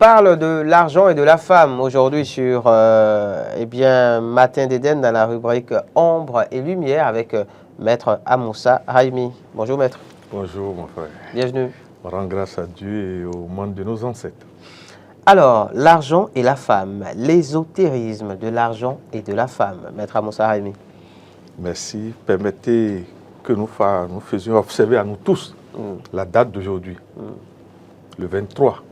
parle de l'argent et de la femme aujourd'hui sur Matin d'Éden dans la rubrique Ombre et Lumière avec Maître Amoussa Haïmi. Bonjour Maître. Bonjour mon frère. Bienvenue. On rend grâce à Dieu et au monde de nos ancêtres. Alors, l'argent et la femme, l'ésotérisme de l'argent et de la femme. Maître Amoussa Haïmi. Merci. Permettez que nous faisions observer à nous tous la date d'aujourd'hui. Le 23.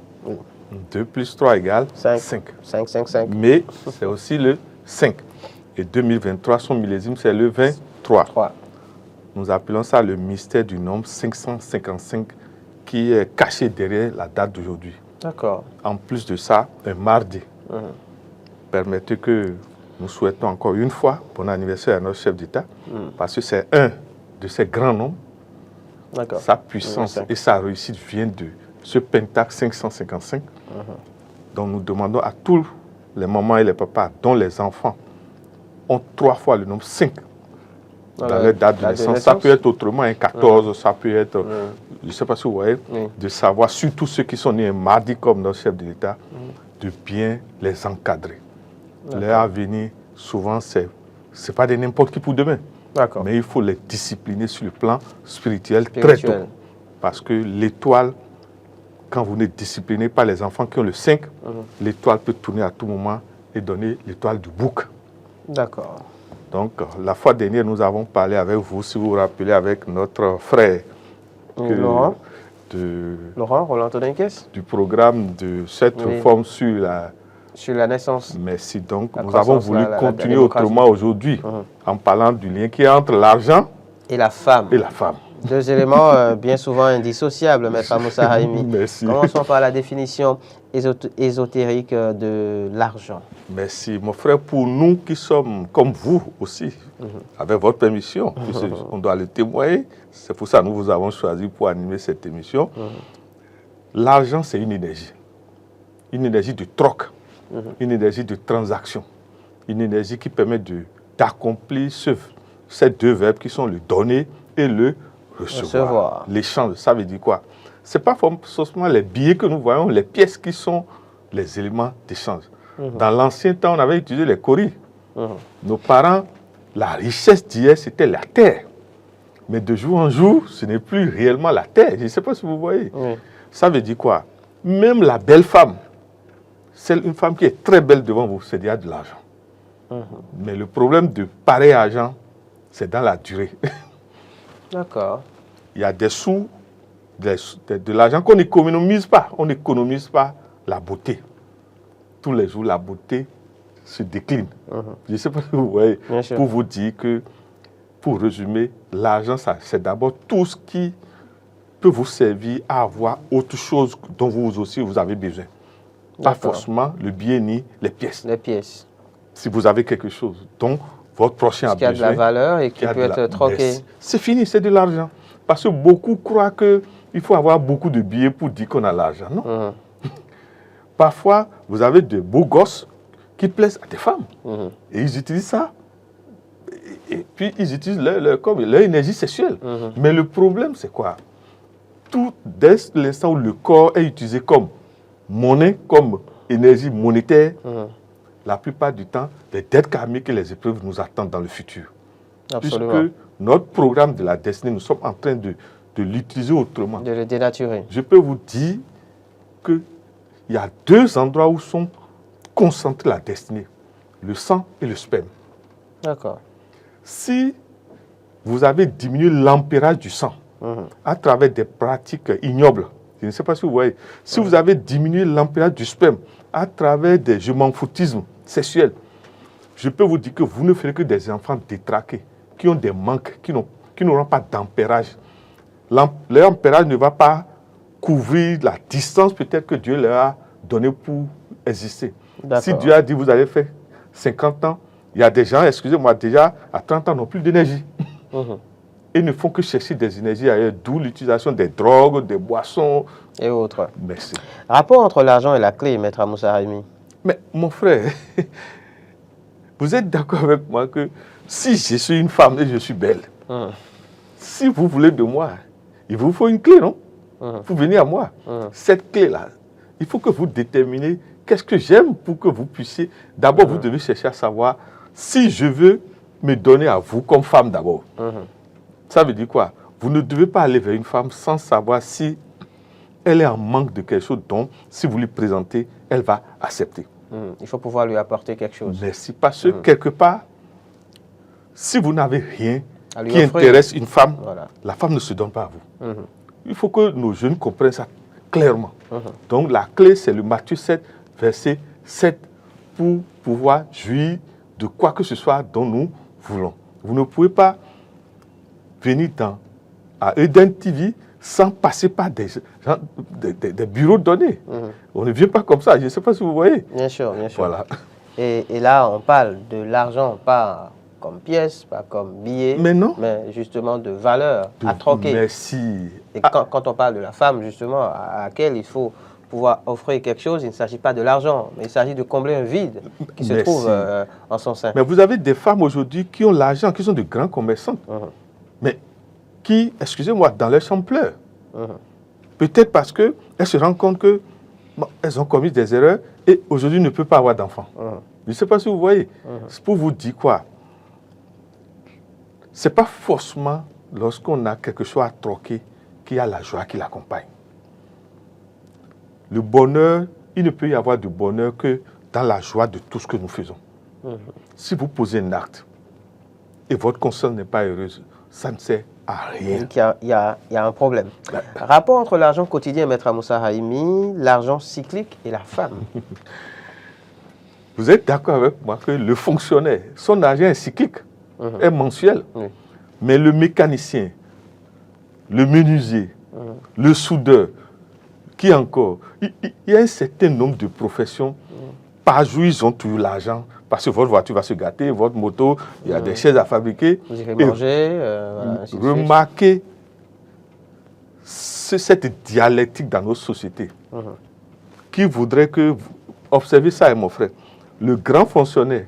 2 plus 3 égale 5. 5. Mais c'est aussi le 5. Et 2023, son millésime, c'est le 23. 3. Nous appelons ça le mystère du nombre 555 qui est caché derrière la date d'aujourd'hui. D'accord. En plus de ça, un mardi. Permettez que nous souhaitons encore une fois bon anniversaire à notre chef d'État, parce que c'est un de ces grands nombres. Sa puissance et sa réussite viennent de ce pentacle 555. Donc nous demandons à tous les mamans et les papas dont les enfants ont 3 fois le nombre 5 dans leur date de naissance. Ça peut être autrement un 14, ça peut être, je ne sais pas si vous voyez, de savoir, surtout ceux qui sont nés un mardi comme notre chef de l'État, de bien les encadrer. Leur avenir, souvent, ce n'est pas de n'importe qui pour demain. Mais il faut les discipliner sur le plan spirituel très tôt. Parce que l'étoile, quand vous n'êtes discipliné par les enfants qui ont le 5, l'étoile peut tourner à tout moment et donner l'étoile du bouc. D'accord. Donc, la fois dernière, nous avons parlé avec vous, si vous vous rappelez, avec notre frère Laurent Roland Todenkes, du programme de cette réforme sur la naissance. Merci. Donc, nous avons voulu continuer autrement aujourd'hui en parlant du lien qui est entre l'argent et la femme. 2 éléments bien souvent indissociables, Maître Amoussa Haïmi. Merci. Commençons par la définition ésotérique de l'argent. Merci. Mon frère, pour nous qui sommes comme vous aussi, avec votre permission, on doit le témoigner, c'est pour ça que nous vous avons choisi pour animer cette émission. L'argent, c'est une énergie de troc, une énergie de transaction, une énergie qui permet d'accomplir ces 2 verbes qui sont le donner et le recevoir. L'échange, ça veut dire quoi? Ce n'est pas forcément les billets que nous voyons, les pièces qui sont les éléments d'échange. Dans l'ancien temps, on avait utilisé les coris. Nos parents, la richesse d'hier, c'était la terre. Mais de jour en jour, ce n'est plus réellement la terre. Je ne sais pas si vous voyez. Ça veut dire quoi? Même la belle femme, une femme qui est très belle devant vous, c'est déjà de l'argent. Mais le problème de pareil argent, c'est dans la durée. D'accord. Il y a des sous, de l'argent qu'on n'économise pas. On n'économise pas la beauté. Tous les jours, la beauté se décline. Je ne sais pas si vous voyez. Pour vous dire que, pour résumer, l'argent, c'est d'abord tout ce qui peut vous servir à avoir autre chose dont vous aussi vous avez besoin. Pas forcément le billet ni les pièces. Les pièces. Si vous avez quelque chose dont votre prochain a besoin. Qui a de la valeur et qui peut être troqué. C'est fini, c'est de l'argent. Parce que beaucoup croient qu'il faut avoir beaucoup de billets pour dire qu'on a l'argent. Non. Parfois, vous avez de beaux gosses qui plaisent à des femmes. Et ils utilisent ça. Et puis, ils utilisent leur énergie sexuelle. Mais le problème, c'est quoi? Dès l'instant où le corps est utilisé comme monnaie, comme énergie monétaire, la plupart du temps, les dettes karmiques et les épreuves nous attendent dans le futur. Absolument. Puisque notre programme de la destinée, nous sommes en train de l'utiliser autrement. De le dénaturer. Je peux vous dire qu'il y a 2 endroits où sont concentrés la destinée. Le sang et le sperme. D'accord. Si vous avez diminué l'ampérage du sang à travers des pratiques ignobles, je ne sais pas si vous voyez, si vous avez diminué l'ampérage du sperme à travers des je m'en foutismes sexuels, je peux vous dire que vous ne ferez que des enfants détraqués, qui ont des manques, qui n'auront pas d'ampérage. Leur ampérage ne va pas couvrir la distance peut-être que Dieu leur a donnée pour exister. Si Dieu a dit vous allez faire 50 ans, il y a des gens, excusez-moi, déjà à 30 ans n'ont plus d'énergie. Et ne font que chercher des énergies ailleurs, d'où l'utilisation des drogues, des boissons. Et autres. Merci. Rapport entre l'argent et la clé, Maître Amoussa Haïmi. Mais mon frère, vous êtes d'accord avec moi que si je suis une femme et je suis belle, si vous voulez de moi, il vous faut une clé, non? Vous venez à moi. Cette clé-là, il faut que vous déterminez qu'est-ce que j'aime pour que vous puissiez. D'abord, vous devez chercher à savoir si je veux me donner à vous comme femme d'abord. Ça veut dire quoi? Vous ne devez pas aller vers une femme sans savoir si elle est en manque de quelque chose dont, si vous lui présentez, elle va accepter. Il faut pouvoir lui apporter quelque chose. Merci. Parce que quelque part, si vous n'avez rien qui offrir. intéresse une femme, Voilà. la femme ne se donne pas à vous. Il faut que nos jeunes comprennent ça clairement. Donc la clé, c'est le Matthieu 7, verset 7, pour pouvoir jouir de quoi que ce soit dont nous voulons. Vous ne pouvez pas venir à Eden TV sans passer par des bureaux de données. On ne vient pas comme ça, je ne sais pas si vous voyez. Bien sûr, bien sûr. Voilà. Et là, on parle de l'argent, pas comme pièce, pas comme billet, mais justement de valeur à troquer. Merci. Et quand on parle de la femme, justement, à laquelle il faut pouvoir offrir quelque chose, il ne s'agit pas de l'argent, mais il s'agit de combler un vide qui se trouve en son sein. Mais vous avez des femmes aujourd'hui qui ont l'argent, qui sont de grands commerçants, mais qui, excusez-moi, dans leur chambre pleurent. Peut-être parce qu'elles se rendent compte qu'elles ont commis des erreurs et aujourd'hui ne peuvent pas avoir d'enfants. Je ne sais pas si vous voyez. C'est pour vous dire quoi? Ce n'est pas forcément lorsqu'on a quelque chose à troquer qu'il y a la joie qui l'accompagne. Le bonheur, il ne peut y avoir de bonheur que dans la joie de tout ce que nous faisons. Si vous posez un acte et votre conscience n'est pas heureuse, ça ne sert à rien. Il y a un problème. Rapport entre l'argent quotidien, Maître Amoussa Haïmi, l'argent cyclique et la femme. Vous êtes d'accord avec moi que le fonctionnaire, son argent est cyclique, est mensuel. Mais le mécanicien, le menuisier, le soudeur, qui encore, il y a un certain nombre de professions, par jour ils ont toujours l'argent, parce que votre voiture va se gâter, votre moto, il y a des chaises à fabriquer. Vous irez manger. Remarquez cette dialectique dans nos sociétés qui voudrait que, observez ça, mon frère, le grand fonctionnaire,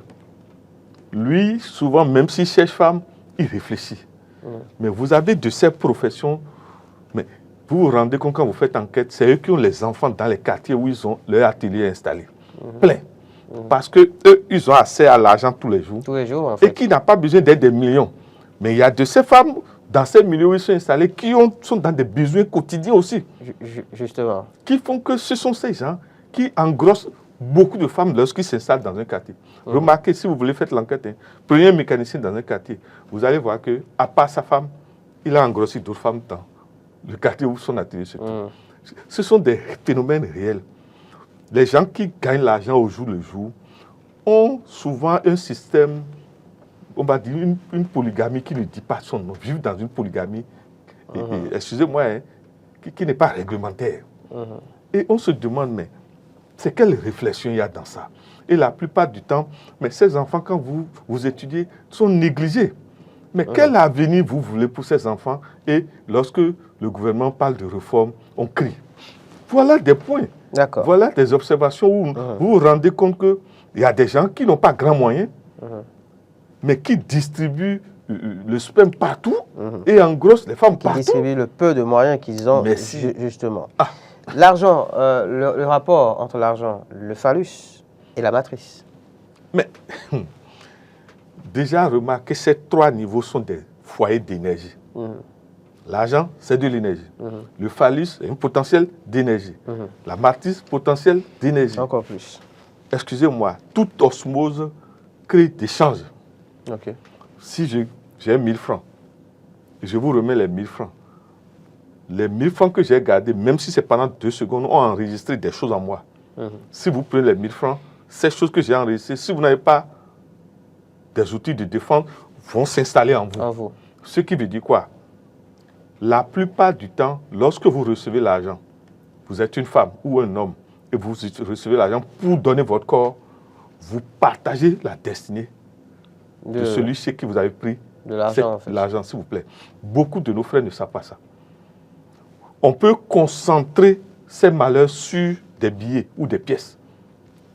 lui, souvent, même s'il cherche femme, il réfléchit. Mais vous avez de ces professions, mais vous vous rendez compte quand vous faites enquête, c'est eux qui ont les enfants dans les quartiers où ils ont leur atelier installé. Plein. Parce qu'eux, ils ont accès à l'argent tous les jours. Tous les jours, en fait. Et qui n'a pas besoin d'être des millions. Mais il y a de ces femmes, dans ces milieux où ils sont installés, qui sont dans des besoins quotidiens aussi. Justement. Qui font que ce sont ces gens qui engrossent beaucoup de femmes lorsqu'ils s'installent dans un quartier. Remarquez, si vous voulez faire l'enquête, prenez un mécanicien dans un quartier, vous allez voir qu'à part sa femme, il a engrossé d'autres femmes dans le quartier où son atelier se trouve. Ce sont des phénomènes réels. Les gens qui gagnent l'argent au jour le jour ont souvent un système, on va dire une polygamie qui ne dit pas son nom, vivent dans une polygamie, excusez-moi, qui n'est pas réglementaire. Et on se demande, mais c'est quelle réflexion il y a dans ça? Et la plupart du temps, mais ces enfants, quand vous étudiez, sont négligés. Mais quel avenir vous voulez pour ces enfants? Et lorsque le gouvernement parle de réforme, on crie. Voilà des points. Voilà des observations où vous vous rendez compte qu'il y a des gens qui n'ont pas grand moyen, mais qui distribuent le sperme partout et engrossent les femmes partout. Qui distribuent le peu de moyens qu'ils ont, justement. L'argent, le rapport entre l'argent, le phallus et la matrice. Mais déjà, remarquez, ces trois niveaux sont des foyers d'énergie. L'argent, c'est de l'énergie. Le phallus est un potentiel d'énergie. La matrice, potentiel d'énergie. Encore plus. Excusez-moi, toute osmose crée des changes. Si j'ai 1000 francs, je vous remets les 1000 francs. Les 1000 francs que j'ai gardés, même si c'est pendant 2 secondes, ont enregistré des choses en moi. Si vous prenez les 1000 francs, ces choses que j'ai enregistrées, si vous n'avez pas des outils de défense, vont s'installer en vous. Ce qui veut dire quoi? La plupart du temps, lorsque vous recevez l'argent, vous êtes une femme ou un homme, et vous recevez l'argent pour donner votre corps, vous partagez la destinée de celui-ci qui vous avez pris. De l'argent, en fait. L'argent, s'il vous plaît. Beaucoup de nos frères ne savent pas ça. On peut concentrer ces malheurs sur des billets ou des pièces.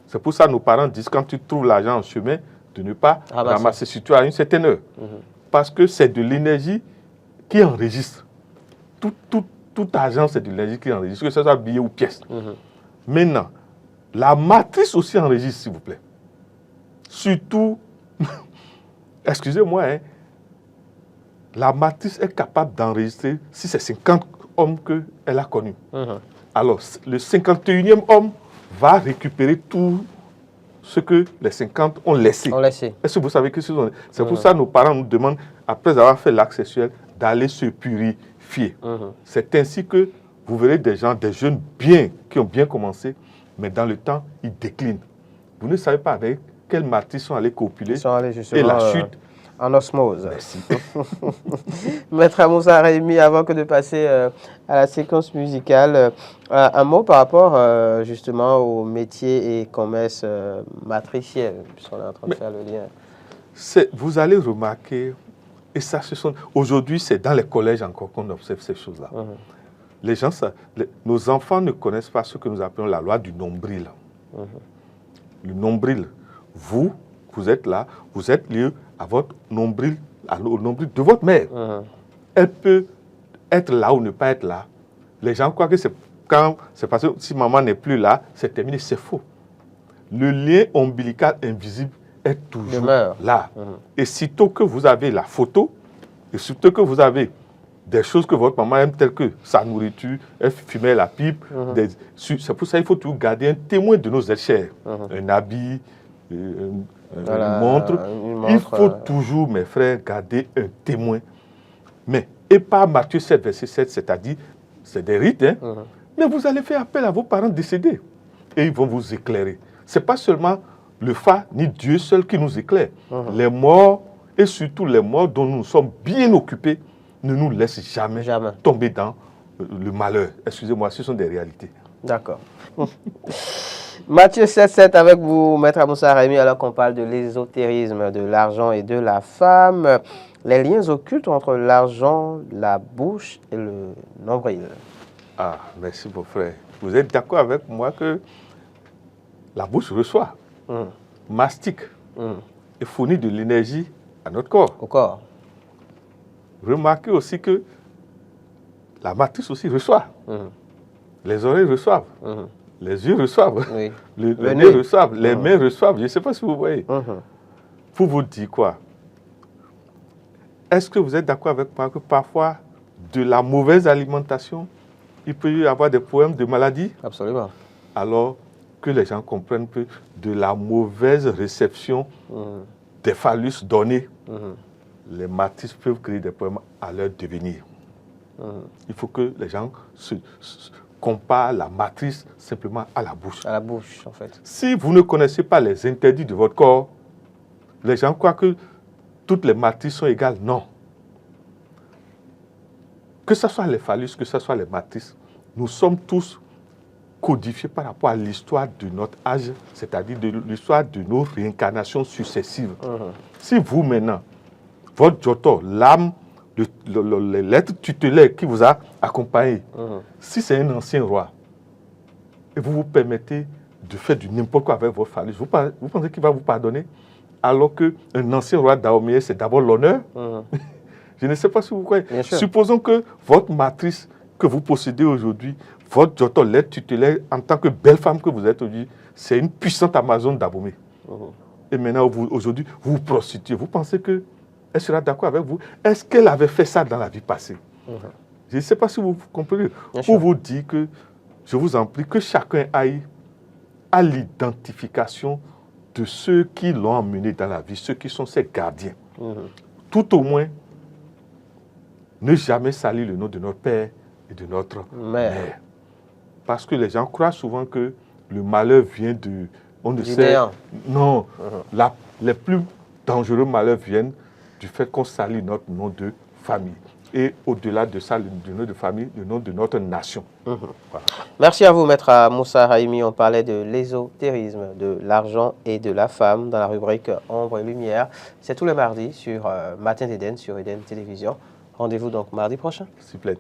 C'est pour ça que nos parents disent, quand tu trouves l'argent en chemin, de ne pas ramasser, surtout à une certaine heure. Parce que c'est de l'énergie qui enregistre. Tout argent, c'est de l'énergie qui enregistre, que ce soit billet ou pièce. Maintenant, la matrice aussi enregistre, s'il vous plaît. Surtout, excusez-moi, hein, la matrice est capable d'enregistrer si c'est 50 hommes qu'elle a connus. Alors, le 51e homme va récupérer tout ce que les 50 ont laissé. Est-ce que vous savez que c'est pour ça que nos parents nous demandent, après avoir fait l'acte sexuel, d'aller se purifier. C'est ainsi que vous verrez des gens, des jeunes bien, qui ont bien commencé, mais dans le temps, ils déclinent. Vous ne savez pas avec quelle matrice sont allés copuler. Ils sont allés justement, et la chute. En osmose. Merci. Maître Amoussa Raimi, avant que de passer à la séquence musicale, un mot par rapport justement au métier et commerce matriciel, puisqu'on est en train de faire le lien. Vous allez remarquer, et ça, aujourd'hui, c'est dans les collèges encore qu'on observe ces choses-là. Les gens, nos enfants ne connaissent pas ce que nous appelons la loi du nombril. Le nombril, vous êtes là, vous êtes lié à votre nombril, au nombril de votre mère. Elle peut être là ou ne pas être là. Les gens croient que c'est parce que si maman n'est plus là, c'est terminé. C'est faux. Le lien ombilical invisible est toujours là. Et sitôt que vous avez la photo, et sitôt que vous avez des choses que votre maman aime, telles que sa nourriture, elle fumait la pipe, c'est pour ça qu'il faut toujours garder un témoin de nos êtres chers. Un habit, une montre. Il faut toujours, mes frères, garder un témoin. Mais, et pas Matthieu 7, verset 7, c'est-à-dire, c'est des rites, hein, mais vous allez faire appel à vos parents décédés. Et ils vont vous éclairer. Ce n'est pas seulement le Fa, ni Dieu seul qui nous éclaire. Les morts, et surtout les morts dont nous sommes bien occupés, ne nous laissent jamais tomber dans le malheur. Excusez-moi, ce sont des réalités. D'accord. Matthieu 7,7 avec vous, Maître Amoussa Raimi, alors qu'on parle de l'ésotérisme, de l'argent et de la femme, les liens occultes entre l'argent, la bouche et le nombril. Ah, merci mon frère. Vous êtes d'accord avec moi que la bouche reçoit, mastique et fournit de l'énergie à notre corps. Au corps. Remarquez aussi que la matrice aussi reçoit. Les oreilles reçoivent. Les yeux reçoivent. Oui. Les nez reçoivent. Les mains reçoivent. Je ne sais pas si vous voyez. Pour vous dire quoi? Est-ce que vous êtes d'accord avec moi que parfois, de la mauvaise alimentation, il peut y avoir des problèmes de maladie? Absolument. Alors que les gens comprennent que de la mauvaise réception des phallus donnés, les matrices peuvent créer des problèmes à leur devenir. Il faut que les gens comparent la matrice simplement à la bouche. À la bouche, en fait. Si vous ne connaissez pas les interdits de votre corps, les gens croient que toutes les matrices sont égales. Non. Que ce soit les phallus, que ce soit les matrices, nous sommes tous codifiés par rapport à l'histoire de notre âge, c'est-à-dire de l'histoire de nos réincarnations successives. Si vous, maintenant, votre jotor, l'âme, l'être tutélaire qui vous a accompagné, si c'est un ancien roi, et vous vous permettez de faire du n'importe quoi avec votre phallus, vous pensez qu'il va vous pardonner? Alors qu'un ancien roi Dahomey, c'est d'abord l'honneur. Je ne sais pas si vous croyez. Supposons que votre matrice que vous possédez aujourd'hui, votre jotor, l'être tutélaire, en tant que belle femme que vous êtes aujourd'hui, c'est une puissante Amazone d'Abomey. Et maintenant, aujourd'hui, vous vous prostituez. Vous pensez que elle sera d'accord avec vous? Est-ce qu'elle avait fait ça dans la vie passée? Je ne sais pas si vous comprenez. Pour vous dire que, je vous en prie, que chacun aille à l'identification de ceux qui l'ont emmené dans la vie, ceux qui sont ses gardiens. Tout au moins, ne jamais salir le nom de notre Père et de notre Mère. Parce que les gens croient souvent que le malheur vient de... On ne sait... Non. Les plus dangereux malheurs viennent du fait qu'on salit notre nom de famille. Et au-delà de ça, le nom de famille, le nom de notre nation. Voilà. Merci à vous, Maître Amoussa Raimi. On parlait de l'ésotérisme, de l'argent et de la femme dans la rubrique Ombre et Lumière. C'est tous les mardis sur Matin d'Éden, sur Eden Télévision. Rendez-vous donc mardi prochain. S'il plaît,